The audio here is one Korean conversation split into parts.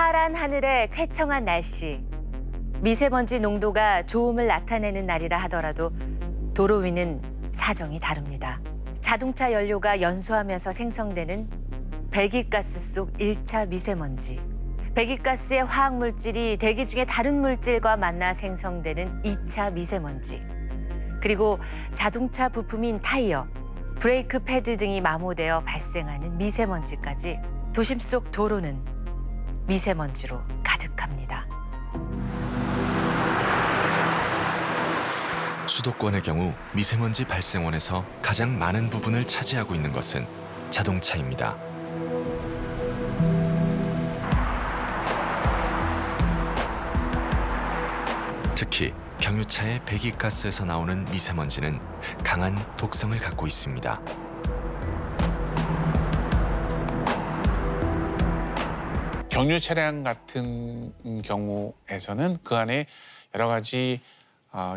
파란 하늘에 쾌청한 날씨. 미세먼지 농도가 좋음을 나타내는 날이라 하더라도 도로 위는 사정이 다릅니다. 자동차 연료가 연소하면서 생성되는 배기가스 속 1차 미세먼지. 배기가스의 화학물질이 대기 중에 다른 물질과 만나 생성되는 2차 미세먼지. 그리고 자동차 부품인 타이어, 브레이크 패드 등이 마모되어 발생하는 미세먼지까지 도심 속 도로는 미세먼지로 가득합니다. 수도권의 경우 미세먼지 발생원에서 가장 많은 부분을 차지하고 있는 것은 자동차입니다. 특히 경유차의 배기가스에서 나오는 미세먼지는 강한 독성을 갖고 있습니다. 경유 차량 같은 경우에서는 그 안에 여러 가지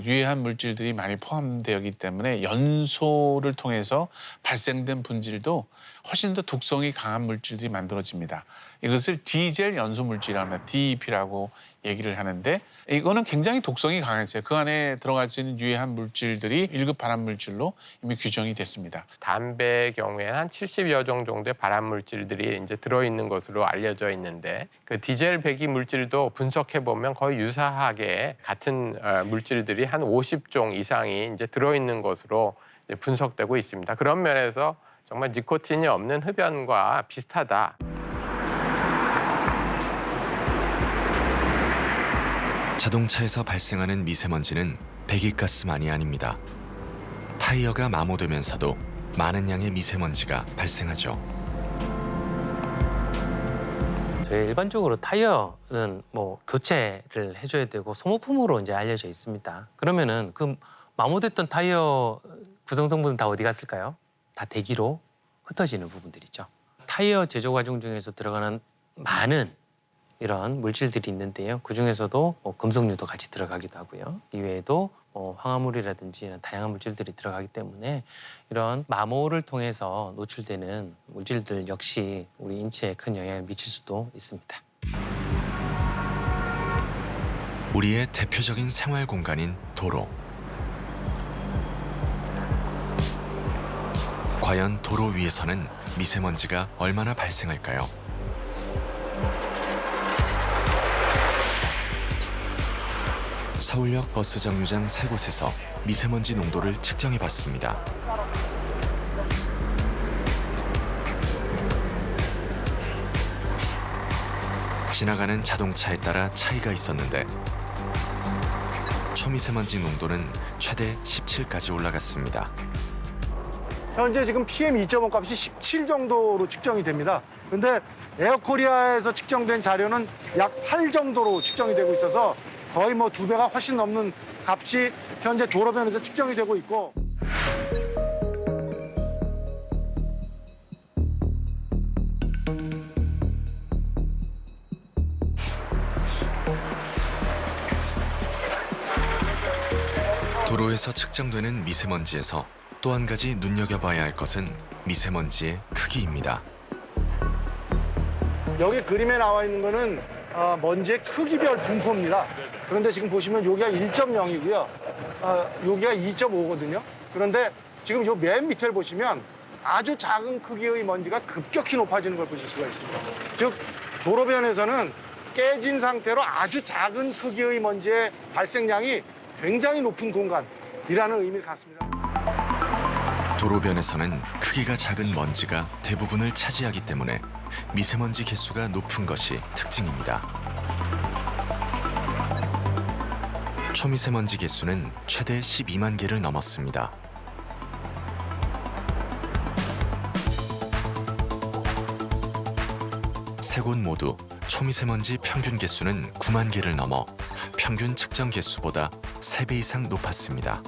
유해한 물질들이 많이 포함되어 있기 때문에 연소를 통해서 발생된 분질도 훨씬 더 독성이 강한 물질들이 만들어집니다. 이것을 디젤 연소 물질이라고 합니다. DEP라고 얘기를 하는데 이거는 굉장히 독성이 강했어요. 그 안에 들어갈 수 있는 유해한 물질들이 1급 발암 물질로 이미 규정이 됐습니다. 담배의 경우에는 한 70여 종 정도의 발암 물질들이 이제 들어있는 것으로 알려져 있는데 그 디젤 배기 물질도 분석해 보면 거의 유사하게 같은 물질들이 한 50종 이상이 이제 들어있는 것으로 이제 분석되고 있습니다. 그런 면에서 정말 니코틴이 없는 흡연과 비슷하다. 자동차에서 발생하는 미세먼지는 배기가스만이 아닙니다. 타이어가 마모되면서도 많은 양의 미세먼지가 발생하죠. 저희 일반적으로 타이어는 교체를 해줘야 되고 소모품으로 이제 알려져 있습니다. 그러면은 그 마모됐던 타이어 구성 성분은 다 어디 갔을까요? 다 대기로 흩어지는 부분들이죠. 타이어 제조 과정 중에서 들어가는 많은 이런 물질들이 있는데요. 그중에서도 금속류도 같이 들어가기도 하고요. 이외에도 황화물이라든지 이런 다양한 물질들이 들어가기 때문에 이런 마모를 통해서 노출되는 물질들 역시 우리 인체에 큰 영향을 미칠 수도 있습니다. 우리의 대표적인 생활 공간인 도로. 과연 도로 위에서는 미세먼지가 얼마나 발생할까요? 서울역 버스 정류장 3곳에서 미세먼지 농도를 측정해 봤습니다. 지나가는 자동차에 따라 차이가 있었는데 초미세먼지 농도는 최대 17까지 올라갔습니다. 현재 지금 PM2.5 값이 17 정도로 측정이 됩니다. 근데 에어코리아에서 측정된 자료는 약 8 정도로 측정이 되고 있어서 거의 2배가 훨씬 넘는 값이 현재 도로변에서 측정이 되고 있고. 도로에서 측정되는 미세먼지에서 또 한 가지 눈여겨봐야 할 것은 미세먼지의 크기입니다. 여기 그림에 나와 있는 거는 먼지의 크기별 분포입니다. 그런데 지금 보시면 여기가 1.0이고요. 여기가 2.5거든요. 그런데 지금 요 맨 밑을 보시면 아주 작은 크기의 먼지가 급격히 높아지는 걸 보실 수가 있습니다. 즉 도로변에서는 깨진 상태로 아주 작은 크기의 먼지의 발생량이 굉장히 높은 공간이라는 의미를 갖습니다. 도로변에서는 크기가 작은 먼지가 대부분을 차지하기 때문에 미세먼지 개수가 높은 것이 특징입니다. 초미세먼지 개수는 최대 12만 개를 넘었습니다. 세 곳 모두 초미세먼지 평균 개수는 9만 개를 넘어 평균 측정 개수보다 3배 이상 높았습니다.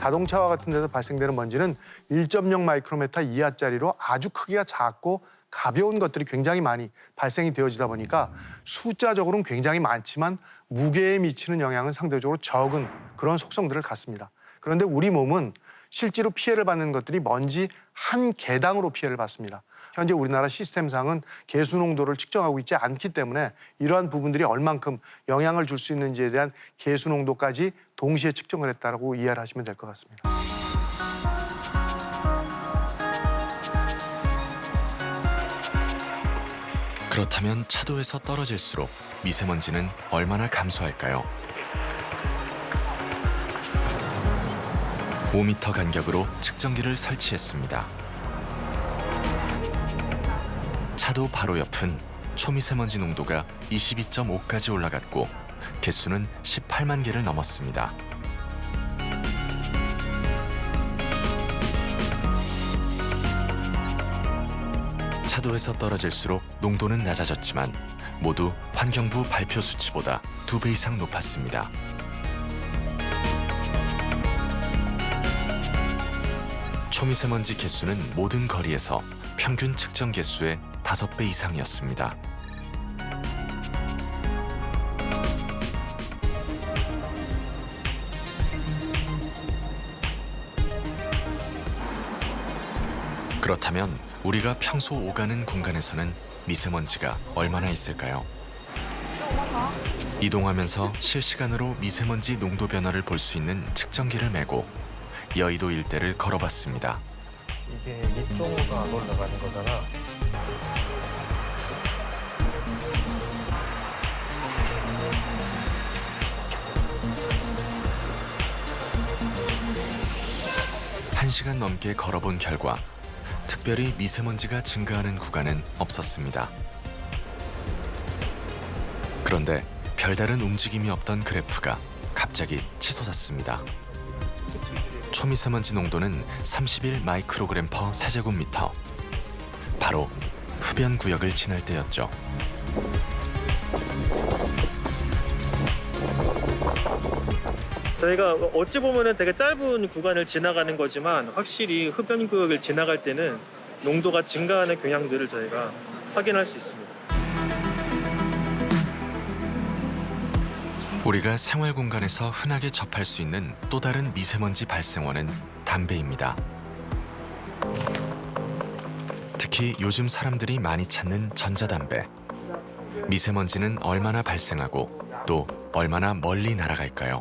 자동차와 같은 데서 발생되는 먼지는 1.0 마이크로미터 이하짜리로 아주 크기가 작고 가벼운 것들이 굉장히 많이 발생이 되어지다 보니까 숫자적으로는 굉장히 많지만 무게에 미치는 영향은 상대적으로 적은 그런 속성들을 갖습니다. 그런데 우리 몸은 실제로 피해를 받는 것들이 먼지 한 개당으로 피해를 받습니다. 현재 우리나라 시스템상은 개수 농도를 측정하고 있지 않기 때문에 이러한 부분들이 얼만큼 영향을 줄 수 있는지에 대한 개수 농도까지 동시에 측정을 했다고 이해를 하시면 될 것 같습니다. 그렇다면 차도에서 떨어질수록 미세먼지는 얼마나 감소할까요? 5m 간격으로 측정기를 설치했습니다. 차도 바로 옆은 초미세먼지 농도가 22.5까지 올라갔고 개수는 18만 개를 넘었습니다. 차도에서 떨어질수록 농도는 낮아졌지만 모두 환경부 발표 수치보다 2배 이상 높았습니다. 초미세먼지 개수는 모든 거리에서 평균 측정 개수의 5배 이상이었습니다. 그렇다면 우리가 평소 오가는 공간에서는 미세먼지가 얼마나 있을까요? 이동하면서 실시간으로 미세먼지 농도 변화를 볼 수 있는 측정기를 메고 여의도 일대를 걸어봤습니다. 이게 밑동으로 안 올라가는 거잖아. 한 시간 넘게 걸어본 결과 특별히 미세먼지가 증가하는 구간은 없었습니다. 그런데 별다른 움직임이 없던 그래프가 갑자기 치솟았습니다. 초미세먼지 농도는 31 마이크로그램 퍼 세제곱미터. 바로 흡연 구역을 지날 때였죠. 저희가 어찌 보면은 되게 짧은 구간을 지나가는 거지만 확실히 흡연 구역을 지나갈 때는 농도가 증가하는 경향들을 저희가 확인할 수 있습니다. 우리가 생활 공간에서 흔하게 접할 수 있는 또 다른 미세먼지 발생원은 담배입니다. 특히 요즘 사람들이 많이 찾는 전자담배. 미세먼지는 얼마나 발생하고 또 얼마나 멀리 날아갈까요?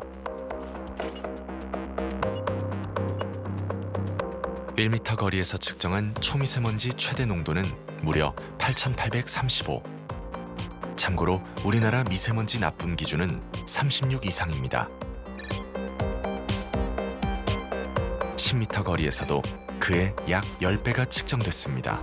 1m 거리에서 측정한 초미세먼지 최대 농도는 무려 8,835. 참고로 우리나라 미세먼지 나쁨 기준은 36 이상입니다. 10m 거리에서도 그의 약 10배가 측정됐습니다.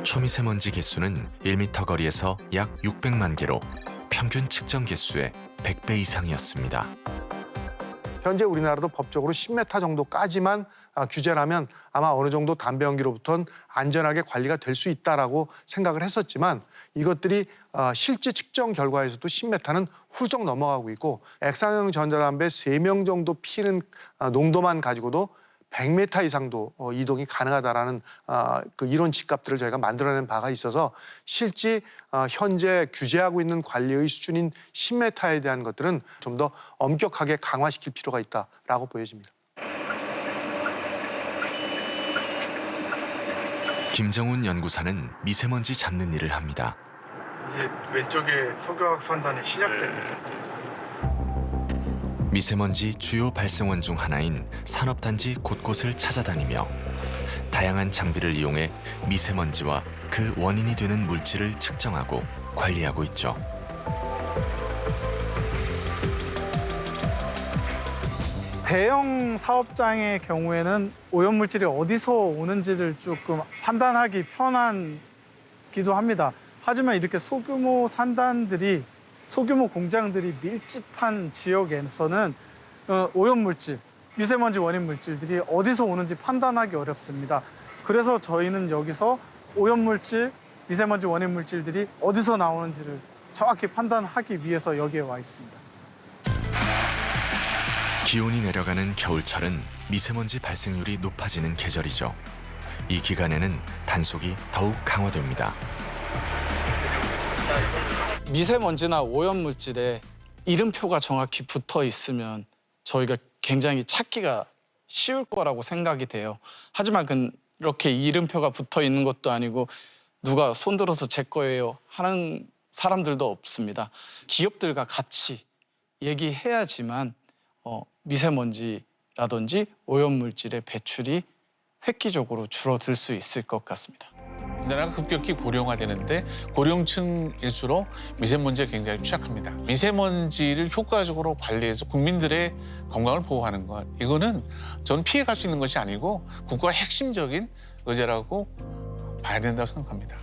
초미세먼지 개수는 1m 거리에서 약 600만 개로 평균 측정 개수의 100배 이상이었습니다. 현재 우리나라도 법적으로 10m 정도까지만 규제라면 아마 어느 정도 담배 연기로부터는 안전하게 관리가 될 수 있다라고 생각을 했었지만 이것들이 실제 측정 결과에서도 10m는 훌쩍 넘어가고 있고 액상형 전자담배 3명 정도 피는 농도만 가지고도 100m 이상도 이동이 가능하다라는 그 이론 집값들을 저희가 만들어낸 바가 있어서 실제 현재 규제하고 있는 관리의 수준인 10m에 대한 것들은 좀 더 엄격하게 강화시킬 필요가 있다라고 보여집니다. 김정훈 연구사는 미세먼지 잡는 일을 합니다. 이제 왼쪽에 석유화학 선단이 시작됩니다. 미세먼지 주요 발생원 중 하나인 산업단지 곳곳을 찾아다니며 다양한 장비를 이용해 미세먼지와 그 원인이 되는 물질을 측정하고 관리하고 있죠. 대형 사업장의 경우에는 오염물질이 어디서 오는지를 조금 판단하기 편하기도 합니다. 하지만 이렇게 소규모 산단들이 소규모 공장들이 밀집한 지역에서는 오염물질, 미세먼지 원인 물질들이 어디서 오는지 판단하기 어렵습니다. 그래서 저희는 여기서 오염물질, 미세먼지 원인 물질들이 어디서 나오는지를 정확히 판단하기 위해서 여기에 와 있습니다. 기온이 내려가는 겨울철은 미세먼지 발생률이 높아지는 계절이죠. 이 기간에는 단속이 더욱 강화됩니다. 미세먼지나 오염물질에 이름표가 정확히 붙어 있으면 저희가 굉장히 찾기가 쉬울 거라고 생각이 돼요. 하지만 그렇게 이름표가 붙어 있는 것도 아니고 누가 손들어서 제 거예요 하는 사람들도 없습니다. 기업들과 같이 얘기해야지만 미세먼지라든지 오염물질의 배출이 획기적으로 줄어들 수 있을 것 같습니다. 우리나라가 급격히 고령화되는데 고령층일수록 미세먼지에 굉장히 취약합니다. 미세먼지를 효과적으로 관리해서 국민들의 건강을 보호하는 것, 이거는 저는 피해갈 수 있는 것이 아니고 국가의 핵심적인 의제라고 봐야 된다고 생각합니다.